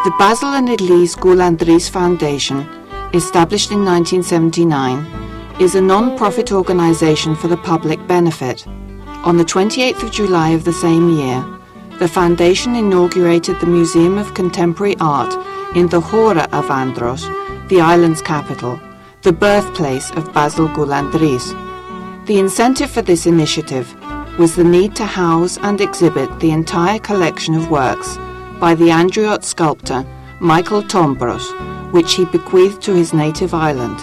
The Basil and Elise Goulandris Foundation, established in 1979, is a non-profit organisation for the public benefit. On the 28th of July of the same year, the foundation inaugurated the Museum of Contemporary Art in the Hora of Andros, the island's capital, the birthplace of Basil Goulandris. The incentive for this initiative was the need to house and exhibit the entire collection of works by the Andriot sculptor Michael Tombros, which he bequeathed to his native island.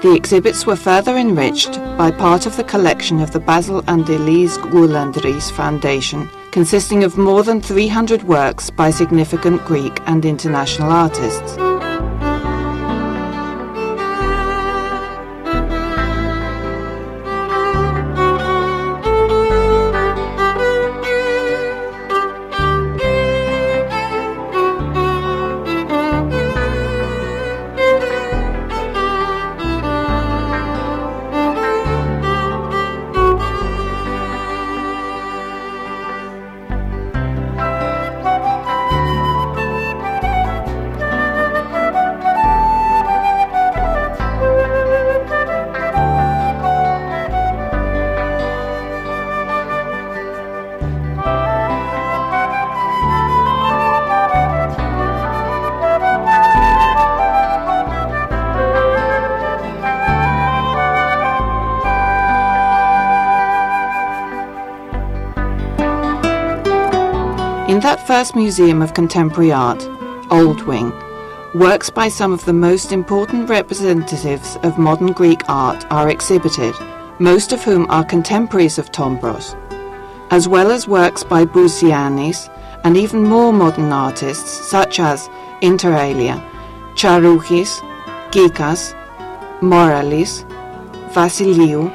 The exhibits were further enriched by part of the collection of the Basil and Elise Goulandris Foundation, consisting of more than 300 works by significant Greek and international artists. In that first Museum of Contemporary Art, Old Wing, works by some of the most important representatives of modern Greek art are exhibited, most of whom are contemporaries of Tombros, as well as works by Bousianis and even more modern artists such as inter alia Charoukis, Gikas, Moralis, Vasiliou,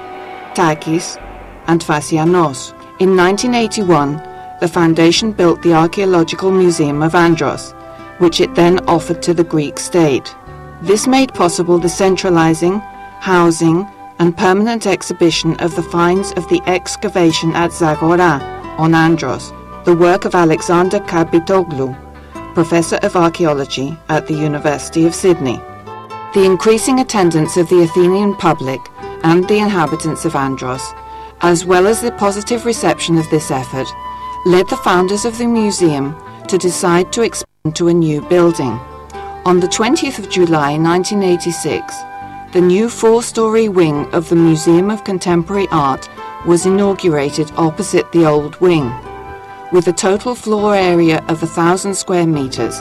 Takis and Vasianos. In 1981, the foundation built the Archaeological Museum of Andros, which it then offered to the Greek state. This made possible the centralizing, housing and permanent exhibition of the finds of the excavation at Zagora on Andros, the work of Alexander Kapitoglou, Professor of Archaeology at the University of Sydney. The increasing attendance of the Athenian public and the inhabitants of Andros, as well as the positive reception of this effort, led the founders of the museum to decide to expand to a new building. On the 20th of July 1986, the new 4-storey wing of the Museum of Contemporary Art was inaugurated opposite the old wing. With a total floor area of 1,000 square meters,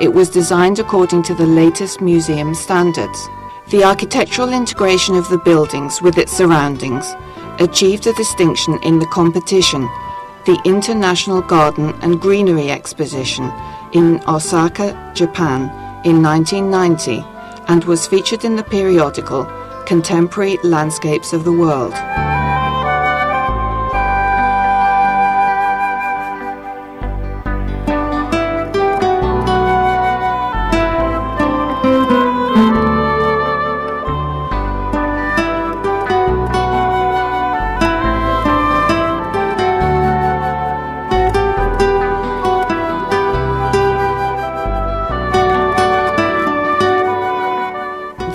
it was designed according to the latest museum standards. The architectural integration of the buildings with its surroundings achieved a distinction in the competition, the International Garden and Greenery Exposition in Osaka, Japan in 1990, and was featured in the periodical Contemporary Landscapes of the World.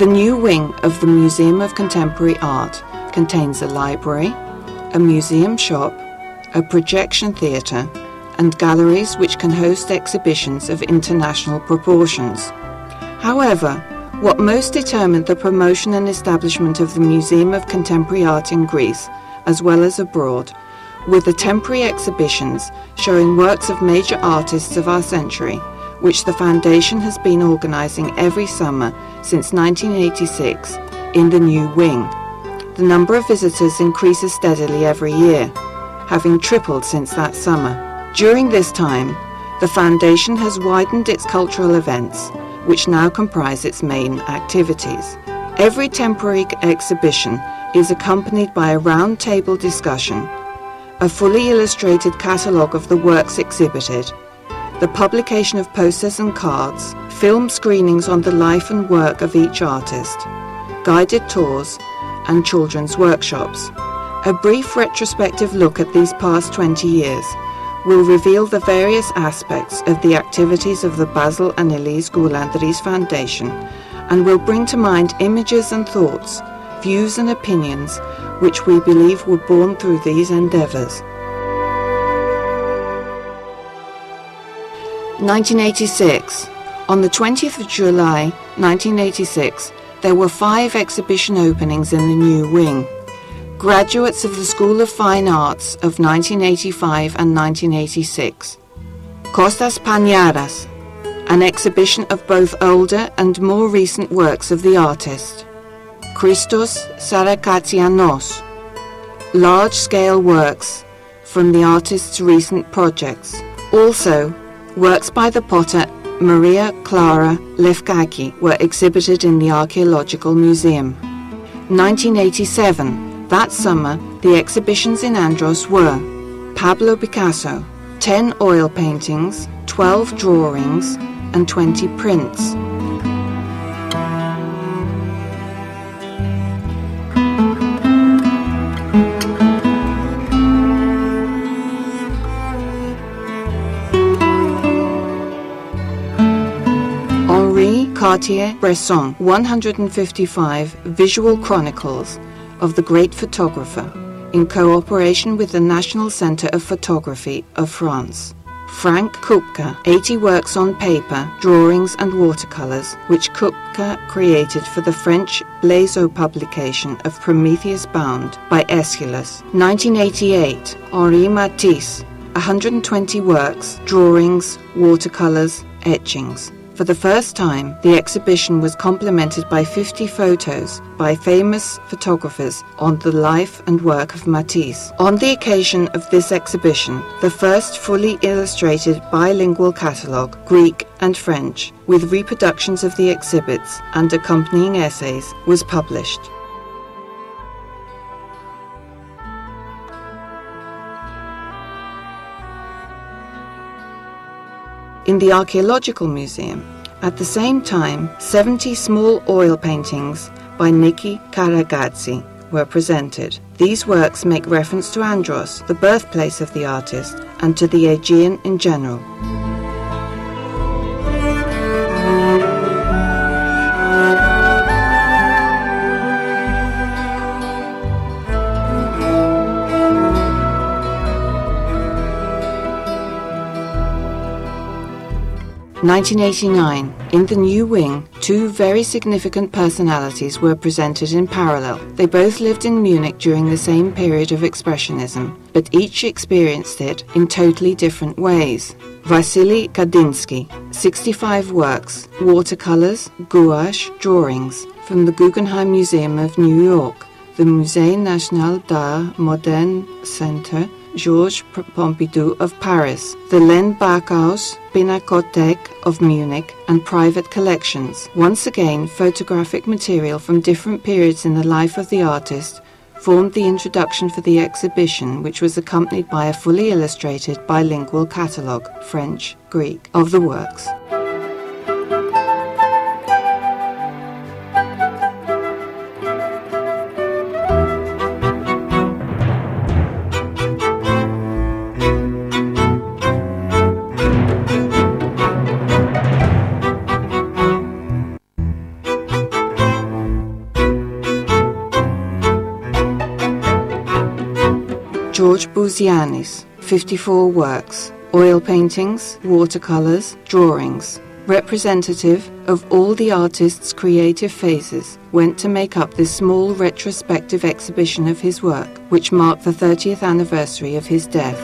The new wing of the Museum of Contemporary Art contains a library, a museum shop, a projection theatre, and galleries which can host exhibitions of international proportions. However, what most determined the promotion and establishment of the Museum of Contemporary Art in Greece, as well as abroad, were the temporary exhibitions showing works of major artists of our century, which the Foundation has been organising every summer since 1986 in the new wing. The number of visitors increases steadily every year, having tripled since that summer. During this time, the Foundation has widened its cultural events, which now comprise its main activities. Every temporary exhibition is accompanied by a round-table discussion, a fully illustrated catalogue of the works exhibited, the publication of posters and cards, film screenings on the life and work of each artist, guided tours, and children's workshops. A brief retrospective look at these past 20 years will reveal the various aspects of the activities of the Basil and Elise Goulandris Foundation and will bring to mind images and thoughts, views and opinions which we believe were born through these endeavours. 1986. On the 20th of July 1986, there were 5 exhibition openings in the new wing. Graduates of the School of Fine Arts of 1985 and 1986. Kostas Paniaras, an exhibition of both older and more recent works of the artist. Christos Kontovounisios, large-scale works from the artist's recent projects. Also, works by the potter Maria Clara Lefkaki were exhibited in the Archaeological Museum. 1987. That summer, the exhibitions in Andros were Pablo Picasso, 10 oil paintings, 12 drawings, and 20 prints. Cartier-Bresson, 155 visual chronicles of the great photographer, in cooperation with the National Centre of Photography of France. Frank Kupka, 80 works on paper, drawings and watercolours, which Kupka created for the French Blazo publication of Prometheus Bound by Aeschylus. 1988, Henri Matisse, 120 works, drawings, watercolours, etchings. For the first time, the exhibition was complemented by 50 photos by famous photographers on the life and work of Matisse. On the occasion of this exhibition, the first fully illustrated bilingual catalogue, Greek and French, with reproductions of the exhibits and accompanying essays, was published. In the Archaeological Museum, at the same time, 70 small oil paintings by Niki Karagazzi were presented. These works make reference to Andros, the birthplace of the artist, and to the Aegean in general. In 1989, in the new wing, 2 very significant personalities were presented in parallel. They both lived in Munich during the same period of Expressionism, but each experienced it in totally different ways. Vasily Kandinsky, 65 works, watercolors, gouache, drawings, from the Guggenheim Museum of New York, the Musée National d'Art Moderne Center, Georges Pompidou of Paris, the Len Barkhaus Pinakothek of Munich, and private collections. Once again, photographic material from different periods in the life of the artist formed the introduction for the exhibition, which was accompanied by a fully illustrated bilingual catalogue, French, Greek, of the works. George Bouzianis, 54 works, oil paintings, watercolors, drawings, representative of all the artist's creative phases, went to make up this small retrospective exhibition of his work, which marked the 30th anniversary of his death.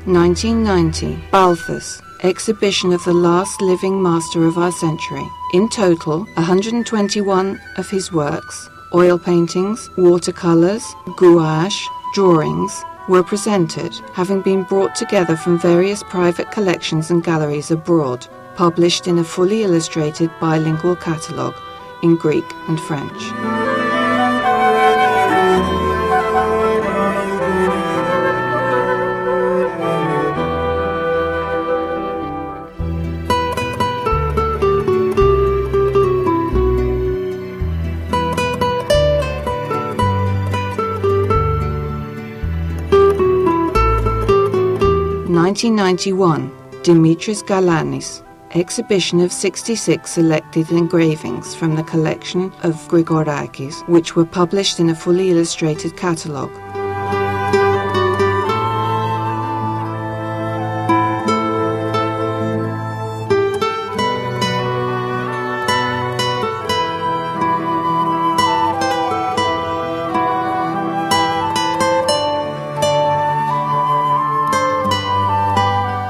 In 1990, Balthus, exhibition of the last living master of our century. In total, 121 of his works, oil paintings, watercolors, gouache, drawings, were presented, having been brought together from various private collections and galleries abroad, published in a fully illustrated bilingual catalogue in Greek and French. 1991, Dimitris Galanis, exhibition of 66 selected engravings from the collection of Grigorakis, which were published in a fully illustrated catalogue.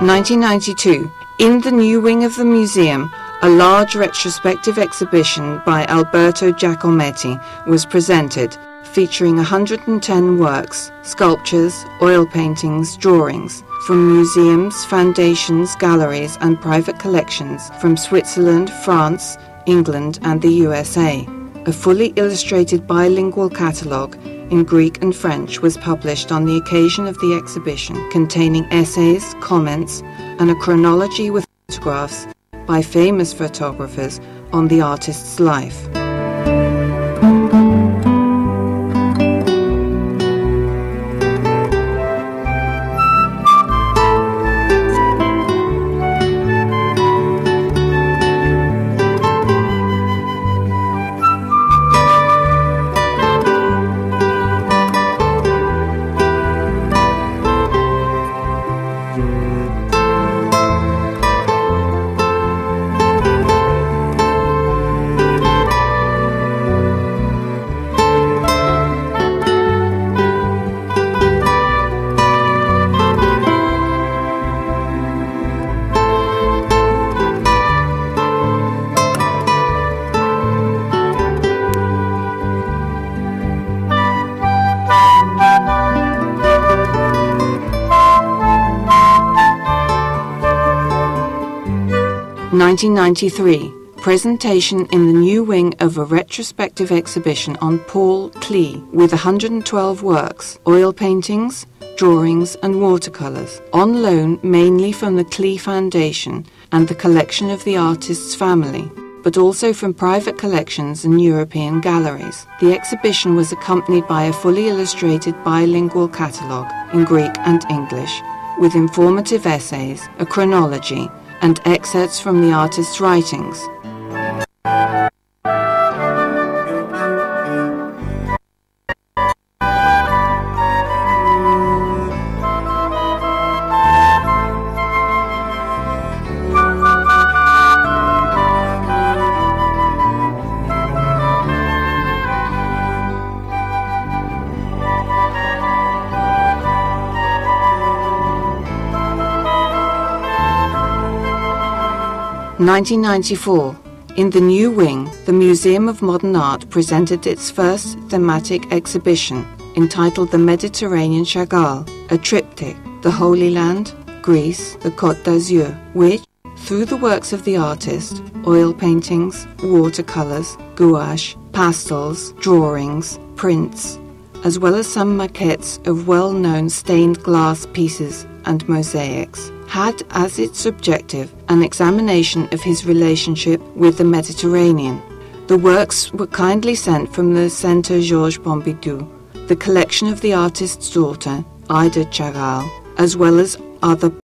In 1992, in the new wing of the museum, a large retrospective exhibition by Alberto Giacometti was presented, featuring 110 works, sculptures, oil paintings, drawings, from museums, foundations, galleries and private collections from Switzerland, France, England and the USA. A fully illustrated bilingual catalogue in Greek and French was published on the occasion of the exhibition, containing essays, comments, and a chronology with photographs by famous photographers on the artist's life. In 1993, presentation in the new wing of a retrospective exhibition on Paul Klee with 112 works, oil paintings, drawings and watercolours, on loan mainly from the Klee Foundation and the collection of the artist's family, but also from private collections and European galleries. The exhibition was accompanied by a fully illustrated bilingual catalogue in Greek and English, with informative essays, a chronology, and excerpts from the artist's writings. In 1994, in the new wing, the Museum of Modern Art presented its first thematic exhibition, entitled The Mediterranean Chagall, a triptych, the Holy Land, Greece, the Côte d'Azur, which, through the works of the artist, oil paintings, watercolours, gouache, pastels, drawings, prints, as well as some maquettes of well-known stained glass pieces and mosaics, had as its objective an examination of his relationship with the Mediterranean. The works were kindly sent from the Centre Georges Pompidou, the collection of the artist's daughter, Ida Chagall, as well as other